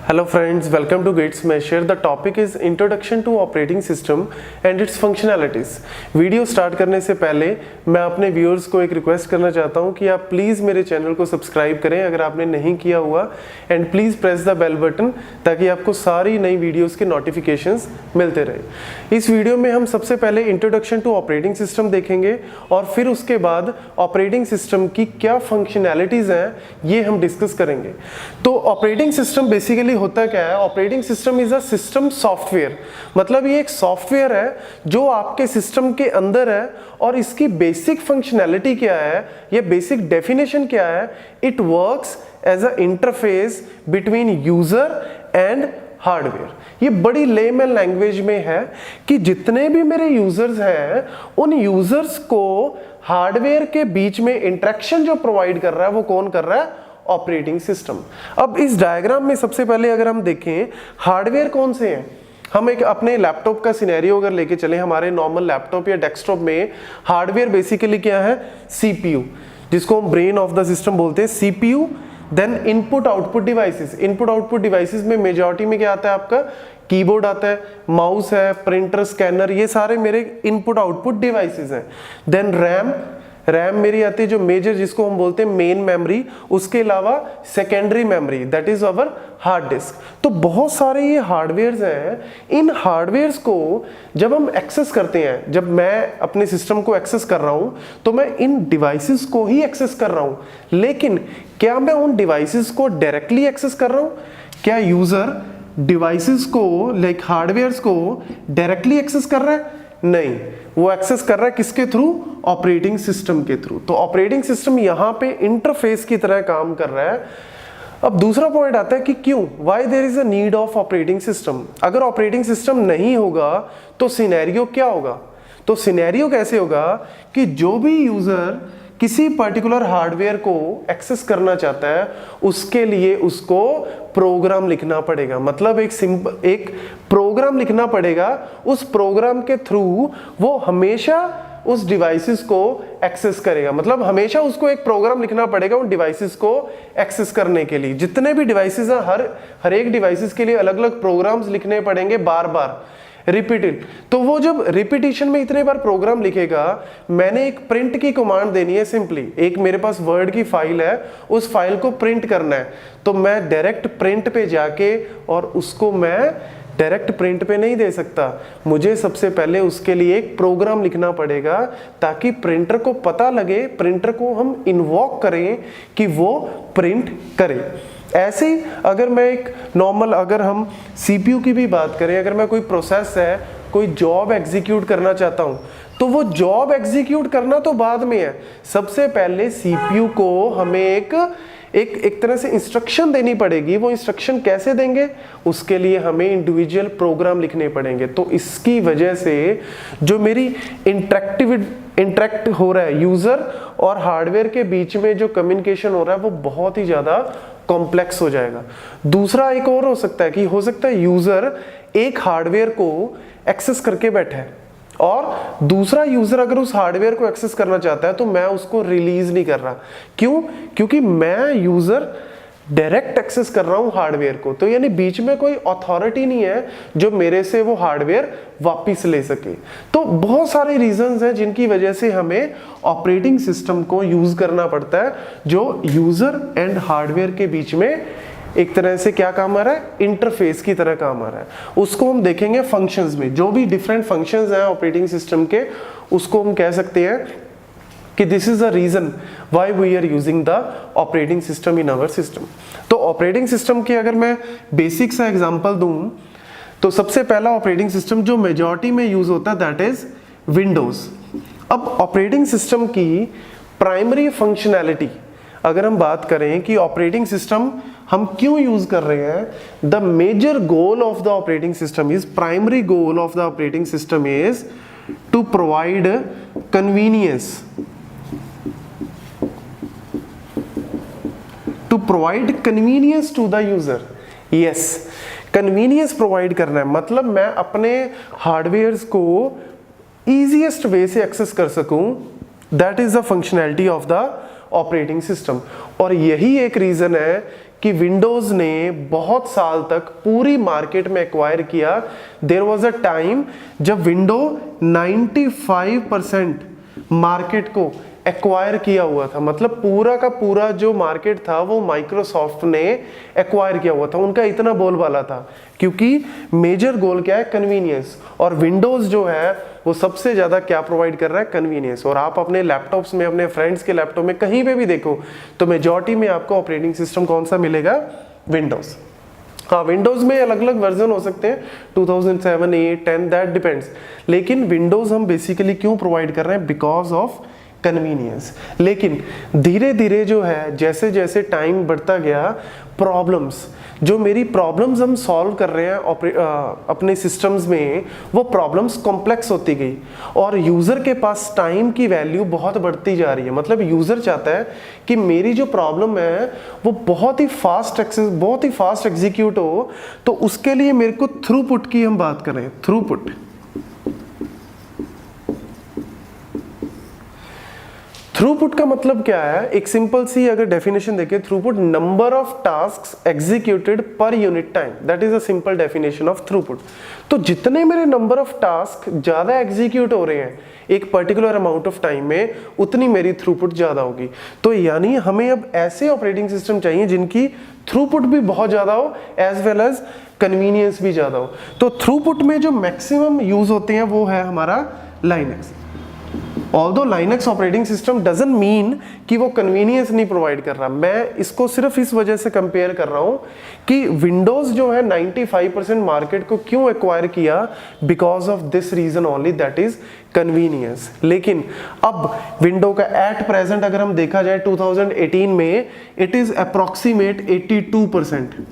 Hello friends, welcome to Gates Measure. The topic is Introduction to Operating System and its Functionalities. Video start करने से पहले मैं अपने viewers को एक रिक्वेस्ट करना चाहता हूं कि आप प्लीज़ मेरे चैनल को सब्सक्राइब करें अगर आपने नहीं किया हुआ, and please press the bell button ताकि आपको सारी नई वीडियोस के नोटिफिकेशंस मिलते रहे। इस वीडियो में हम सबसे पहले इंट्रोडक्शन टू ऑपरेटिंग सिस्टम देखेंगे और फिर उसके बाद ऑपरेटिंग सिस्टम की क्या फंक्शनैलिटीज़ हैं ये हम डिस्कस करेंगे। तो ऑपरेटिंग सिस्टम बेसिकली होता क्या है? Operating system is a system software, मतलब ये एक सॉफ्टवेयर है जो आपके सिस्टम के अंदर है और इसकी बेसिक फंक्शनैलिटी क्या है, ये बेसिक डेफिनेशन क्या है? It works as a interface between user and hardware. ये बड़ी लेमन लैंग्वेज में है कि जितने भी मेरे यूजर्स हैं उन यूजर्स को हार्डवेयर के बीच में इंटरेक्शन जो प्रोवाइड कर रहा है वो कौन कर रहा है? Operating system. अब इस डायग्राम में सबसे पहले अगर हम देखें हार्डवेयर कौन से हैं, हम एक अपने लैपटॉप का सिनेरियो अगर लेके चले, हमारे नॉर्मल लैपटॉप या डेस्कटॉप में हार्डवेयर बेसिकली क्या है? सीपीयू, जिसको हम ब्रेन ऑफ द सिस्टम बोलते हैं, CPU. Then input output devices, input output devices में मेजॉरिटी में क्या आता है आपका? कीबोर्ड आता है, माउस है, प्रिंटर, स्कैनर, ये सारे मेरे इनपुट आउटपुट डिवाइसेस हैं। देन रैम मेरी आती है जो मेजर, जिसको हम बोलते हैं मेन मेमोरी, उसके अलावा secondary memory that is our hard disk. तो बहुत सारे ये हार्डवेयर्स हैं। इन हार्डवेयर्स को जब हम एक्सेस करते हैं, जब मैं अपने सिस्टम को एक्सेस कर रहा हूं तो मैं इन डिवाइसेस को ही एक्सेस कर रहा हूं, लेकिन क्या मैं उन डिवाइसेस को डायरेक्टली एक्सेस कर रहा हूं? क्या यूजर डिवाइसेस को, लाइक हार्डवेयर्स को डायरेक्टली एक्सेस कर रहा है? नहीं, वो एक्सेस कर रहा है किसके थ्रू? ऑपरेटिंग सिस्टम के थ्रू। तो ऑपरेटिंग सिस्टम यहां पे इंटरफेस की तरह काम कर रहा है। अब दूसरा पॉइंट आता है कि क्यों, why there is a need of operating system. अगर ऑपरेटिंग सिस्टम नहीं होगा तो सिनेरियो क्या होगा? तो सिनेरियो कैसे होगा कि जो भी यूजर किसी पर्टिकुलर हार्डवेयर को एक्सेस करना चाहता है उसके लिए उसको प्रोग्राम लिखना पड़ेगा, मतलब एक प्रोग्राम लिखना पड़ेगा। उस प्रोग्राम के थ्रू वो हमेशा उस डिवाइसेस को एक्सेस करेगा, मतलब हमेशा उसको एक प्रोग्राम लिखना पड़ेगा उन डिवाइसेस को एक्सेस करने के लिए। जितने भी डिवाइसेस हैं हर एक डिवाइसेस के लिए अलग अलग प्रोग्राम्स लिखने पड़ेंगे, बार बार रिपीटेड। तो वो जब रिपीटिशन में इतने बार प्रोग्राम लिखेगा, मैंने एक प्रिंट की कमांड देनी है, सिंपली एक मेरे पास वर्ड की फाइल है, उस फाइल को प्रिंट करना है, तो मैं डायरेक्ट प्रिंट पे जाके और उसको मैं डायरेक्ट प्रिंट पे नहीं दे सकता, मुझे सबसे पहले उसके लिए एक प्रोग्राम लिखना पड़ेगा ताकि प्रिंटर को पता लगे, प्रिंटर को हम इन्वोक करें कि वो प्रिंट करे। ऐसे ही अगर मैं एक नॉर्मल, अगर हम सीपीयू की भी बात करें, अगर मैं कोई प्रोसेस है, कोई जॉब एग्जीक्यूट करना चाहता हूं, तो वो जॉब एग्जीक्यूट करना तो बाद में है, सबसे पहले सीपीयू को हमें एक तरह से इंस्ट्रक्शन देनी पड़ेगी। वो इंस्ट्रक्शन कैसे देंगे? उसके लिए हमें इंडिविजुअल प्रोग्राम लिखने पड़ेंगे। तो इसकी वजह से जो मेरी इंटरेक्ट हो रहा है यूजर और हार्डवेयर के बीच में, जो कम्युनिकेशन हो रहा है वो बहुत ही ज्यादा कॉम्प्लेक्स हो जाएगा। दूसरा एक और हो सकता है कि हो सकता है यूजर एक हार्डवेयर को एक्सेस करके बैठा है और दूसरा यूजर अगर उस हार्डवेयर को एक्सेस करना चाहता है तो मैं उसको रिलीज नहीं कर रहा। क्यों? क्योंकि मैं यूजर डायरेक्ट एक्सेस कर रहा हूं हार्डवेयर को, तो यानी बीच में कोई अथॉरिटी नहीं है जो मेरे से वो हार्डवेयर वापस ले सके। तो बहुत सारे रीजंस हैं जिनकी वजह से हमें ऑपरेटिंग सिस्टम को यूज करना पड़ता है, जो यूजर एंड हार्डवेयर के बीच में एक तरह से क्या काम आ रहा है? इंटरफेस की तरह काम आ रहा है। उसको हम देखेंगे फंक्शंस में, जो भी डिफरेंट फंक्शंस हैं ऑपरेटिंग सिस्टम के, उसको हम कह सकते हैं कि this is the reason why we are using the operating system in our system. तो ऑपरेटिंग सिस्टम की अगर मैं बेसिक सा एग्जांपल दूं तो सबसे पहला ऑपरेटिंग सिस्टम जो मेजॉरिटी में यूज होता है दैट इज विंडोज। अब ऑपरेटिंग सिस्टम की प्राइमरी फंक्शनैलिटी अगर हम बात करें कि ऑपरेटिंग सिस्टम हम क्यों यूज कर रहे हैं, the major goal of the operating system is, primary goal of the operating system is to provide convenience, to provide convenience to the user. Yes, convenience provide करना है, मतलब मैं अपने हार्डवेयर्स को ईजीएस्ट वे से एक्सेस कर सकूं, that is the functionality of the operating system. और यही एक रीजन है कि विंडोज ने बहुत साल तक पूरी मार्केट में एक्वायर किया। देयर वाज अ टाइम जब विंडो 95% मार्केट को एक्वायर किया हुआ था, मतलब पूरा का पूरा जो मार्केट था वो माइक्रोसॉफ्ट ने एक्वायर किया हुआ था। उनका इतना बोलबाला था क्योंकि मेजर गोल क्या है, कन्वीनियंस, और विंडोज जो है वो सबसे ज्यादा क्या प्रोवाइड कर रहा है, कन्वीनियंस। और आप अपने लैपटॉप्स में, अपने फ्रेंड्स के लैपटॉप में कहीं पे भी देखो तो मेजॉरिटी में आपको ऑपरेटिंग सिस्टम कौन सा मिलेगा, विंडोज। हाँ, विंडोज में अलग अलग वर्जन हो सकते हैं, 2007, 8, 10, दैट डिपेंड्स, लेकिन विंडोज हम बेसिकली क्यों प्रोवाइड कर रहे हैं, बिकॉज ऑफ कन्वीनियंस। लेकिन धीरे धीरे जो है, जैसे जैसे टाइम बढ़ता गया, प्रॉब्लम्स, जो मेरी प्रॉब्लम्स हम सॉल्व कर रहे हैं अपने सिस्टम्स में, वो प्रॉब्लम्स कॉम्प्लेक्स होती गई और यूज़र के पास टाइम की वैल्यू बहुत बढ़ती जा रही है। मतलब यूज़र चाहता है कि मेरी जो प्रॉब्लम है वो बहुत ही फास्ट एग्जीक्यूट हो, तो उसके लिए मेरे को थ्रूपुट की हम बात कर रहे हैं। थ्रूपुट का मतलब क्या है, एक सिंपल सी अगर डेफिनेशन देखें, throughput number of tasks executed per unit time, that is a simple definition of throughput. तो जितने मेरे नंबर ऑफ टास्क ज्यादा एग्जीक्यूट हो रहे हैं एक पर्टिकुलर अमाउंट ऑफ टाइम में, उतनी मेरी थ्रूपुट ज्यादा होगी। तो यानी हमें अब ऐसे ऑपरेटिंग सिस्टम चाहिए जिनकी थ्रूपुट भी बहुत ज्यादा हो एज वेल एज कन्वीनियंस भी ज्यादा हो। तो थ्रूपुट में जो मैक्सिमम यूज होते हैं वो है हमारा Linux. Although Linux operating system doesn't mean कि वो कन्वीनियंस नहीं प्रोवाइड कर रहा, मैं इसको सिर्फ इस वजह से कंपेयर कर रहा हूं कि विंडोज जो है 95% मार्केट को क्यों एक्वायर किया, because of this reason only, that is convenience. लेकिन अब विंडो का एट प्रेजेंट अगर हम देखा जाए 2018 में, इट इज अप्रोक्सीमेट 82%।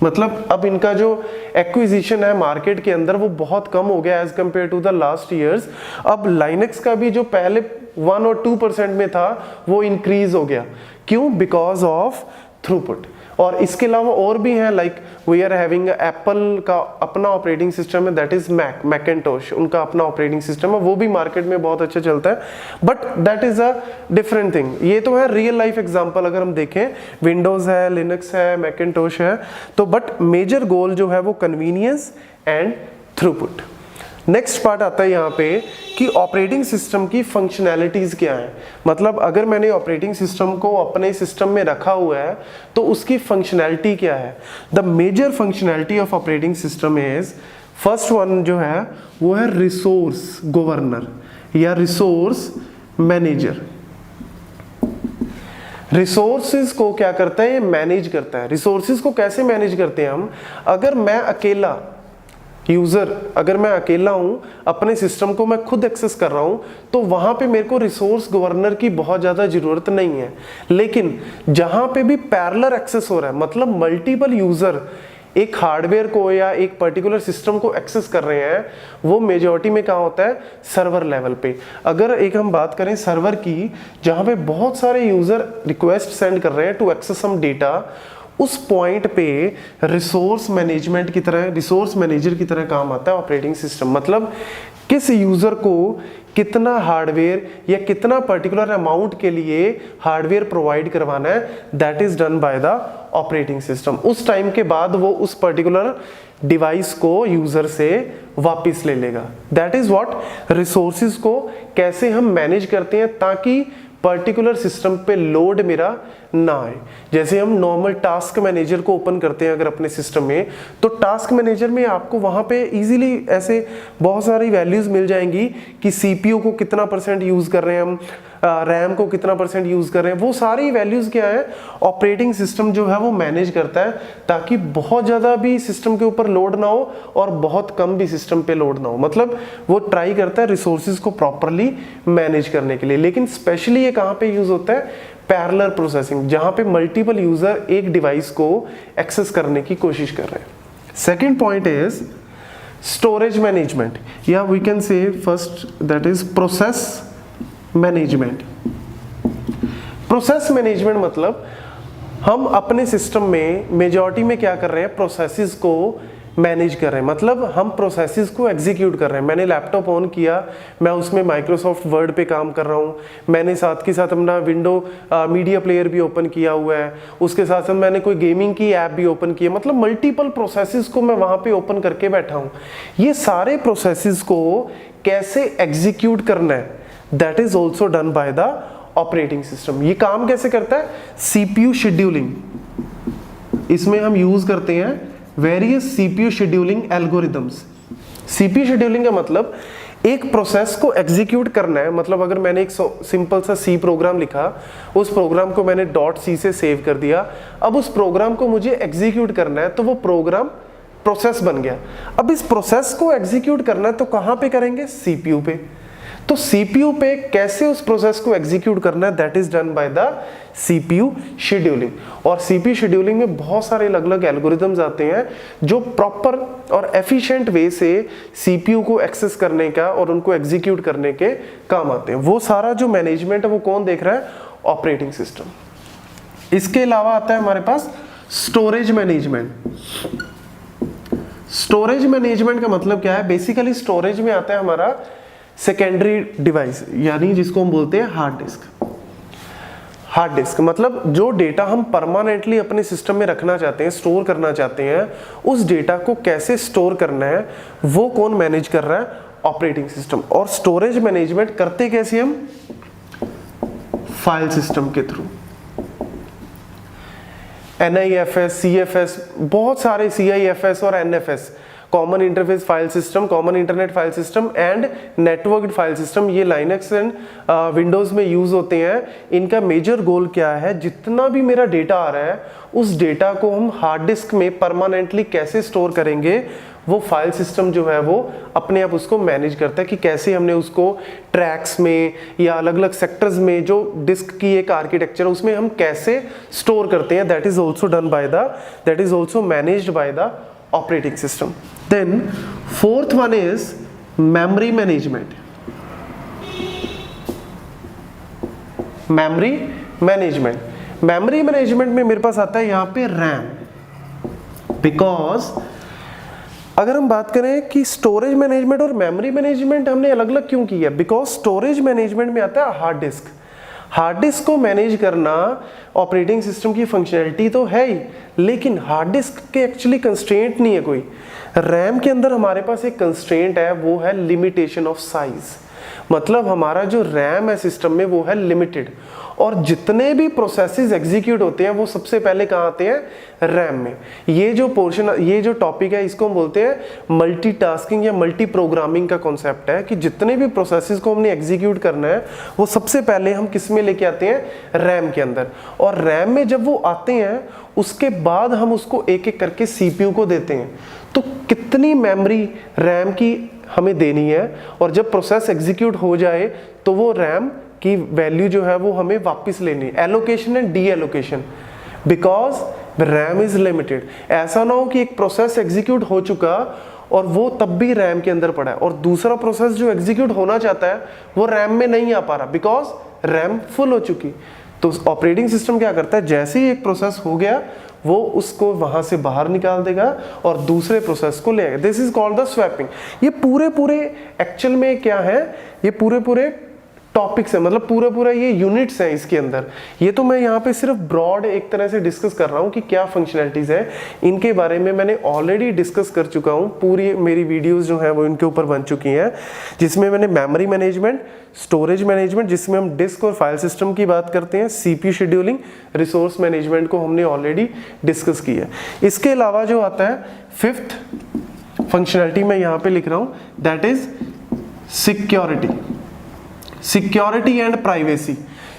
मतलब अब इनका जो एक्विजिशन है मार्केट के अंदर वो बहुत कम हो गया as compare to the last years. अब लाइनक्स का भी जो पहले 1 और 2% में था वो इंक्रीज हो गया। क्यों? Because of throughput. और इसके अलावा और भी हैं, like we are having Apple का अपना ऑपरेटिंग सिस्टम है, दैट इज मैकेंटोश, उनका अपना ऑपरेटिंग सिस्टम है, वो भी मार्केट में बहुत अच्छा चलता है, but that is a different thing. ये तो है रियल लाइफ एग्जांपल, अगर हम देखें विंडोज है, लिनक्स है, मैकेंटोश है, तो बट मेजर गोल जो है वो convenience and throughput. Next part आता है यहाँ पे कि ऑपरेटिंग सिस्टम की फंक्शनैलिटीज क्या है। मतलब अगर मैंने ऑपरेटिंग सिस्टम को अपने सिस्टम में रखा हुआ है तो उसकी फंक्शनैलिटी क्या है। The major functionality of operating system is, first one जो है वो है रिसोर्स गवर्नर या रिसोर्स मैनेजर। रिसोर्सेज को क्या करता है, मैनेज करता है। रिसोर्सेज को कैसे मैनेज करते हैं हम, अगर मैं अकेला यूजर, अगर मैं अकेला हूं, अपने सिस्टम को मैं खुद एक्सेस कर रहा हूं, तो वहां पे मेरे को रिसोर्स गवर्नर की बहुत ज्यादा जरूरत नहीं है। लेकिन जहां पे भी पैरेलल एक्सेस हो रहा है, मतलब मल्टीपल यूजर एक हार्डवेयर को या एक पर्टिकुलर सिस्टम को एक्सेस कर रहे हैं, वो मेजॉरिटी में कहाँ होता है, सर्वर लेवल पे। अगर एक हम बात करें सर्वर की, जहां पे बहुत सारे यूजर रिक्वेस्ट सेंड कर रहे हैं टू एक्सेस सम डेटा, उस पॉइंट पे रिसोर्स मैनेजमेंट की तरह, रिसोर्स मैनेजर की तरह काम आता है ऑपरेटिंग सिस्टम। मतलब किस यूजर को कितना हार्डवेयर या कितना पर्टिकुलर अमाउंट के लिए हार्डवेयर प्रोवाइड करवाना है, that is done by the operating system. उस टाइम के बाद वो उस पर्टिकुलर डिवाइस को यूजर से वापस ले लेगा। दैट इज व्हाट, रिसोर्सेज को कैसे हम मैनेज करते हैं ताकि पर्टिकुलर सिस्टम पे लोड मेरा ना आए। जैसे हम नॉर्मल टास्क मैनेजर को ओपन करते हैं अगर अपने सिस्टम में, तो टास्क मैनेजर में आपको वहां पे इजीली ऐसे बहुत सारी वैल्यूज मिल जाएंगी कि सीपीयू को कितना % यूज कर रहे हैं हम, रैम को कितना % यूज कर रहे हैं, वो सारी वैल्यूज क्या है ऑपरेटिंग सिस्टम जो है वो मैनेज करता है, ताकि बहुत ज्यादा भी सिस्टम के ऊपर लोड ना हो और बहुत कम भी सिस्टम पे लोड ना हो। मतलब वो ट्राई करता है रिसोर्सेज को प्रॉपरली मैनेज करने के लिए। लेकिन स्पेशली ये कहाँ पे यूज होता है, पैरेलल प्रोसेसिंग, जहां पे मल्टीपल यूजर एक डिवाइस को एक्सेस करने की कोशिश कर रहे हैं। Second point is storage management, या we can say first that is process management. Process management मतलब हम अपने सिस्टम में मेजॉरिटी में क्या कर रहे हैं, प्रोसेसेस को मैनेज कर रहे हैं, मतलब हम प्रोसेसेस को एग्जीक्यूट कर रहे हैं। मैंने लैपटॉप ऑन किया, मैं उसमें माइक्रोसॉफ्ट वर्ड पे काम कर रहा हूँ, मैंने साथ के साथ अपना विंडो मीडिया प्लेयर भी ओपन किया हुआ है, उसके साथ साथ मैंने कोई गेमिंग की ऐप भी ओपन की है, मतलब मल्टीपल प्रोसेसेस को मैं वहाँ पे ओपन करके बैठा हूँ। ये सारे प्रोसेसेस को कैसे एग्जीक्यूट करना है, that is also done by the operating system. ये काम कैसे करता है? CPU शेड्यूलिंग, इसमें हम यूज करते हैं various CPU scheduling algorithms. CPU scheduling का मतलब एक प्रोसेस को एग्जीक्यूट करना है, मतलब अगर मैंने एक सिंपल सा C प्रोग्राम लिखा, उस प्रोग्राम को मैंने .c से सेव कर दिया, अब उस प्रोग्राम को मुझे एग्जीक्यूट करना है, तो वो प्रोग्राम प्रोसेस बन गया। अब इस प्रोसेस को एग्जीक्यूट करना है तो कहाँ पे करेंगे? CPU पे। तो CPU पे कैसे उस प्रोसेस को एग्जीक्यूट करना है, that is done by the CPU scheduling. और CPU शेड्यूलिंग में बहुत सारे अलग अलग एल्गोरिथम्स आते हैं जो प्रॉपर और एफिशिएंट वे से CPU को एक्सेस करने का और उनको एग्जीक्यूट करने के काम आते हैं। वो सारा जो मैनेजमेंट है वो कौन देख रहा है? Operating system. इसके अलावा आता है हमारे पास स्टोरेज मैनेजमेंट। स्टोरेज मैनेजमेंट का मतलब क्या है? बेसिकली स्टोरेज में आता है हमारा सेकेंडरी डिवाइस, यानी जिसको हम बोलते हैं हार्ड डिस्क। हार्ड डिस्क मतलब जो डेटा हम परमानेंटली अपने सिस्टम में रखना चाहते हैं, स्टोर करना चाहते हैं, उस डेटा को कैसे स्टोर करना है वो कौन मैनेज कर रहा है? Operating system. और स्टोरेज मैनेजमेंट करते कैसे हम? फाइल सिस्टम के थ्रू। NIFS, CFS, बहुत सारे CIFS और NFS, common interface file system, common internet file system and networked file system, ये लाइनक्स एंड विंडोज में यूज होते हैं। इनका मेजर गोल क्या है? जितना भी मेरा डेटा आ रहा है उस डेटा को हम हार्ड डिस्क में परमानेंटली कैसे स्टोर करेंगे, वो फाइल सिस्टम जो है वो अपने आप उसको मैनेज करता है कि कैसे हमने उसको ट्रैक्स में या अलग अलग सेक्टर्स में जो डिस्क की एक आर्किटेक्चर उसमें हम कैसे स्टोर करते हैं, that is also done by the, that is also managed by the operating system. Then fourth one is memory management. memory management में मेरे पास आता है यहाँ पे RAM, बिकॉज अगर हम बात करें कि स्टोरेज मैनेजमेंट और मेमोरी मैनेजमेंट हमने अलग अलग क्यों किया, बिकॉज स्टोरेज मैनेजमेंट में आता है हार्ड डिस्क। हार्ड डिस्क को मैनेज करना ऑपरेटिंग सिस्टम की फंक्शनैलिटी तो है ही, लेकिन हार्ड डिस्क के एक्चुअली कंस्ट्रेंट नहीं है कोई। रैम के अंदर हमारे पास एक कंस्ट्रेंट है, वो है लिमिटेशन ऑफ साइज। मतलब हमारा जो रैम है सिस्टम में वो है लिमिटेड, और जितने भी प्रोसेसेस एग्जीक्यूट होते हैं वो सबसे पहले कहाँ आते हैं? रैम में। ये जो पोर्शन, ये जो टॉपिक है इसको हम बोलते हैं मल्टीटास्किंग या मल्टी प्रोग्रामिंग का कॉन्सेप्ट है कि जितने भी प्रोसेसेस को हमने एग्जीक्यूट करना है वो सबसे पहले हम किस में लेके आते हैं? रैम के अंदर। और रैम में जब वो आते हैं उसके बाद हम उसको एक एक करके CPU को देते हैं। तो कितनी मेमोरी रैम की हमें देनी है, और जब प्रोसेस एग्जीक्यूट हो जाए तो वो रैम की वैल्यू जो है वो हमें वापस लेनी है। Allocation and D allocation, because RAM is limited. ऐसा ना हो कि एक प्रोसेस एग्जीक्यूट हो चुका और वो तब भी रैम के अंदर पड़ा है, और दूसरा प्रोसेस जो एग्जीक्यूट होना चाहता है वो रैम में नहीं आ पा रहा बिकॉज रैम फुल हो चुकी। तो ऑपरेटिंग सिस्टम क्या करता है? जैसे ही एक प्रोसेस हो गया वो उसको वहां से बाहर निकाल देगा और दूसरे प्रोसेस को ले आएगा। This is called the swapping. ये पूरे एक्चुअल में क्या है? ये पूरे टॉपिक्स है, मतलब पूरा ये यूनिट्स हैं इसके अंदर। ये तो मैं यहाँ पे सिर्फ ब्रॉड एक तरह से डिस्कस कर रहा हूँ कि क्या फंक्शनैलिटीज है। इनके बारे में मैंने ऑलरेडी डिस्कस कर चुका हूँ, पूरी मेरी वीडियोस जो हैं वो इनके ऊपर बन चुकी हैं, जिसमें मैंने मेमोरी मैनेजमेंट, स्टोरेज मैनेजमेंट जिसमें हम डिस्क और फाइल सिस्टम की बात करते हैं, CPU शेड्यूलिंग, रिसोर्स मैनेजमेंट को हमने ऑलरेडी डिस्कस किया है। इसके अलावा जो आता है फिफ्थ फंक्शनैलिटी मैं यहाँ पे लिख रहा हूँ, that is security and privacy.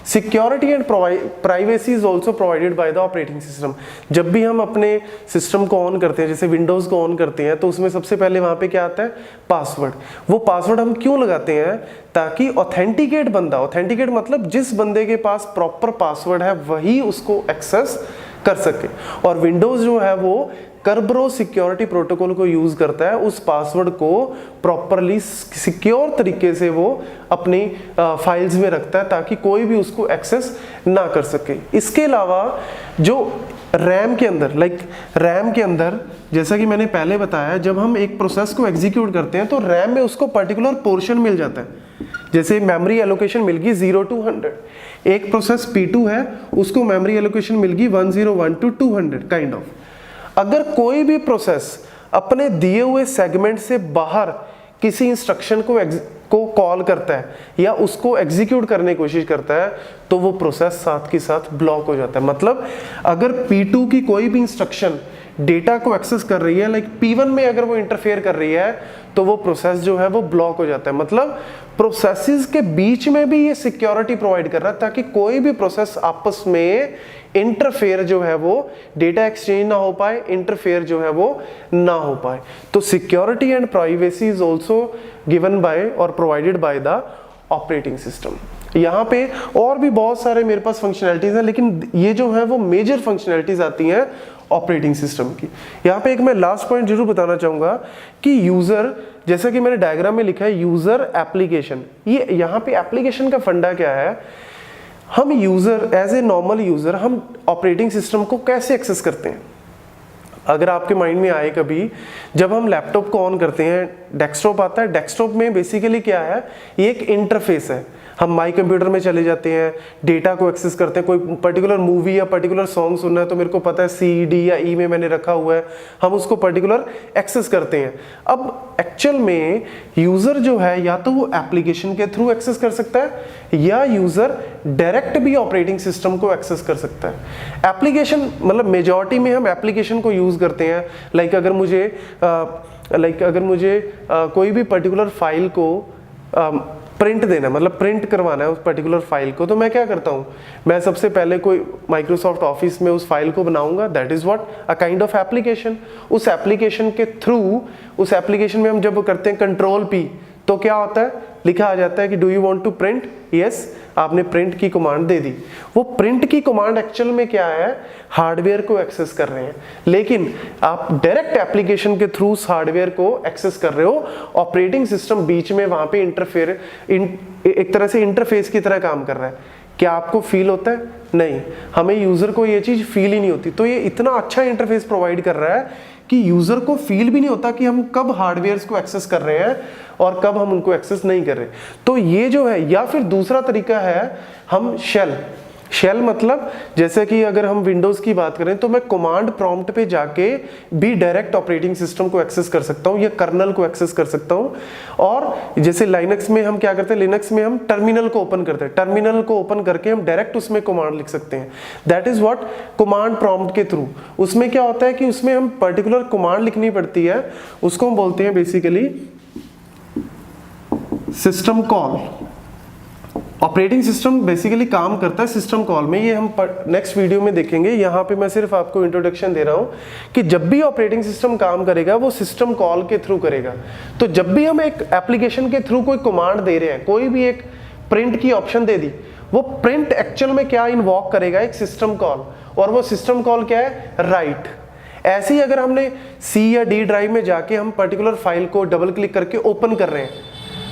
Security and privacy is also provided by the operating system. जब भी हम अपने सिस्टम को ऑन करते हैं, जैसे विंडोज को ऑन करते हैं, तो उसमें सबसे पहले वहां पे क्या आता है? पासवर्ड। वो पासवर्ड हम क्यों लगाते हैं? ताकि ऑथेंटिकेट बंदा, ऑथेंटिकेट मतलब जिस बंदे के पास प्रॉपर पासवर्ड है वही उसको एक्सेस कर सके। और विंडोज जो है वो कर्बरो सिक्योरिटी प्रोटोकॉल को यूज करता है, उस पासवर्ड को प्रॉपरली सिक्योर तरीके से वो अपनी फाइल्स में रखता है ताकि कोई भी उसको एक्सेस ना कर सके। इसके अलावा जो रैम के अंदर रैम के अंदर जैसा कि मैंने पहले बताया, जब हम एक प्रोसेस को एग्जीक्यूट करते हैं तो रैम में उसको पर्टिकुलर पोर्शन मिल जाता है। जैसे मेमोरी एलोकेशन मिल गई 0 to 100, एक प्रोसेस P2 है, उसको मेमोरी एलोकेशन मिल गई 101 to 200 काइंड ऑफ। अगर कोई भी प्रोसेस अपने दिए हुए सेगमेंट से बाहर किसी इंस्ट्रक्शन को कॉल करता है या उसको एग्जीक्यूट करने की कोशिश करता है तो वो प्रोसेस साथ के साथ ब्लॉक हो जाता है। मतलब अगर P2 की कोई भी इंस्ट्रक्शन डेटा को एक्सेस कर रही है, P1 में अगर वो इंटरफेयर कर रही है तो वो प्रोसेस जो है वो ब्लॉक हो जाता है। मतलब प्रोसेसेस के बीच में भी ये सिक्योरिटी प्रोवाइड कर रहा है ताकि कोई भी प्रोसेस आपस में इंटरफेयर जो है वो डेटा एक्सचेंज ना हो पाए, इंटरफेयर जो है वो ना हो पाए। तो security and privacy is also given by और provided by the operating system. यहाँ पे और भी बहुत सारे मेरे पास फंक्शनैलिटीज हैं, लेकिन ये जो है वो मेजर फंक्शनैलिटीज आती हैं ऑपरेटिंग सिस्टम की। यहाँ पे एक मैं लास्ट पॉइंट जरूर बताना चाहूंगा कि यूजर, जैसा कि मैंने डायग्राम में लिखा है यूजर एप्लीकेशन, ये यहाँ पे एप्लीकेशन का फंडा क्या है, हम user as a normal user हम ऑपरेटिंग सिस्टम को कैसे एक्सेस करते हैं। अगर आपके माइंड में आए कभी, जब हम लैपटॉप को ऑन करते हैं, डेस्कटॉप आता है, डेस्कटॉप में बेसिकली क्या है, ये एक इंटरफेस है। हम माई कंप्यूटर में चले जाते हैं, डेटा को एक्सेस करते हैं, कोई पर्टिकुलर मूवी या पर्टिकुलर सॉन्ग सुनना है तो मेरे को पता है C, D या E में मैंने रखा हुआ है, हम उसको पर्टिकुलर एक्सेस करते हैं। अब एक्चुअल में यूजर जो है या तो वो एप्लीकेशन के थ्रू एक्सेस कर सकता है या यूजर डायरेक्ट भी ऑपरेटिंग सिस्टम को एक्सेस कर सकता है। एप्लीकेशन मतलब मेजॉरिटी में हम एप्लीकेशन को यूज करते हैं। अगर मुझे कोई भी पर्टिकुलर फाइल को प्रिंट देना, मतलब प्रिंट करवाना है उस पर्टिकुलर फाइल को, तो मैं क्या करता हूँ, मैं सबसे पहले कोई माइक्रोसॉफ्ट ऑफिस में उस फाइल को बनाऊंगा, that is what a kind of application. उस एप्लीकेशन के थ्रू, उस एप्लीकेशन में हम जब करते हैं Ctrl+P तो क्या होता है, लिखा आ जाता है कि do you want to print, yes, आपने प्रिंट की कमांड दे दी। वो प्रिंट की कमांड एक्चुअल में क्या है, हार्डवेयर को एक्सेस कर रहे हैं, लेकिन आप डायरेक्ट एप्लीकेशन के थ्रू उस हार्डवेयर को एक्सेस कर रहे हो। ऑपरेटिंग सिस्टम बीच में वहां पे इंटरफेयर, एक तरह से इंटरफेस की तरह काम कर रहा है। क्या आपको फील होता है? नहीं, हमें यूजर को ये चीज फील ही नहीं होती। तो ये इतना अच्छा इंटरफेस प्रोवाइड कर रहा है कि यूजर को फील भी नहीं होता कि हम कब हार्डवेयर को एक्सेस कर रहे हैं और कब हम उनको एक्सेस नहीं कर रहे। तो ये जो है, या फिर दूसरा तरीका है, हम शेल मतलब जैसे कि अगर हम विंडोज की बात करें तो मैं कमांड प्रॉम्प्ट पे जाके भी डायरेक्ट ऑपरेटिंग सिस्टम को एक्सेस कर सकता हूं या कर्नल को एक्सेस कर सकता हूं। और जैसे लाइनक्स में हम क्या करते हैं, लिनक्स में हम टर्मिनल को ओपन करते हैं, टर्मिनल को ओपन करके हम डायरेक्ट उसमें कमांड लिख सकते हैं। That is what command prompt के थ्रू। उसमें क्या होता है कि उसमें हम पर्टिकुलर कमांड लिखनी पड़ती है, उसको हम बोलते हैं basically system call. Operating system basically काम करता है सिस्टम कॉल में, ये हम नेक्स्ट वीडियो में देखेंगे। यहाँ पे मैं सिर्फ आपको इंट्रोडक्शन दे रहा हूँ कि जब भी ऑपरेटिंग सिस्टम काम करेगा वो सिस्टम कॉल के थ्रू करेगा। तो जब भी हम एक एप्लीकेशन के थ्रू कोई कमांड दे रहे हैं, कोई भी एक प्रिंट की ऑप्शन दे दी, वो प्रिंट एक्चुअल में क्या इन्वॉक करेगा, एक सिस्टम कॉल, और वो सिस्टम कॉल क्या है, राइट। ऐसे ही अगर हमने C या D ड्राइव में जाके हम पर्टिकुलर फाइल को डबल क्लिक करके ओपन कर रहे हैं,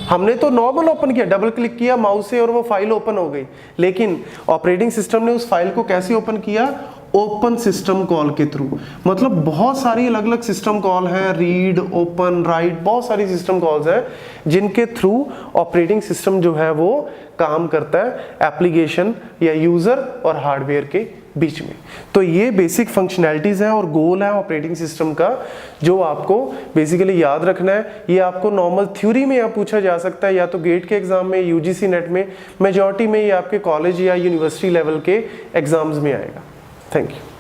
हमने तो नॉर्मल ओपन किया, डबल क्लिक किया माउस से और वो फाइल ओपन हो गई, लेकिन ऑपरेटिंग सिस्टम ने उस फाइल को कैसे ओपन किया, ओपन सिस्टम कॉल के थ्रू। मतलब बहुत सारी अलग अलग सिस्टम कॉल है, रीड, ओपन, राइट, बहुत सारी सिस्टम कॉल्स हैं जिनके थ्रू ऑपरेटिंग सिस्टम जो है वो काम करता है एप्लीकेशन या यूजर और हार्डवेयर के बीच में। तो ये बेसिक फंक्शनैलिटीज है और गोल है ऑपरेटिंग सिस्टम का, जो आपको बेसिकली याद रखना है। ये आपको नॉर्मल थ्योरी में या पूछा जा सकता है, या तो गेट के एग्जाम में, यूजीसी नेट में, मेजॉरिटी में ये आपके कॉलेज या यूनिवर्सिटी लेवल के एग्जाम्स में आएगा। Thank you.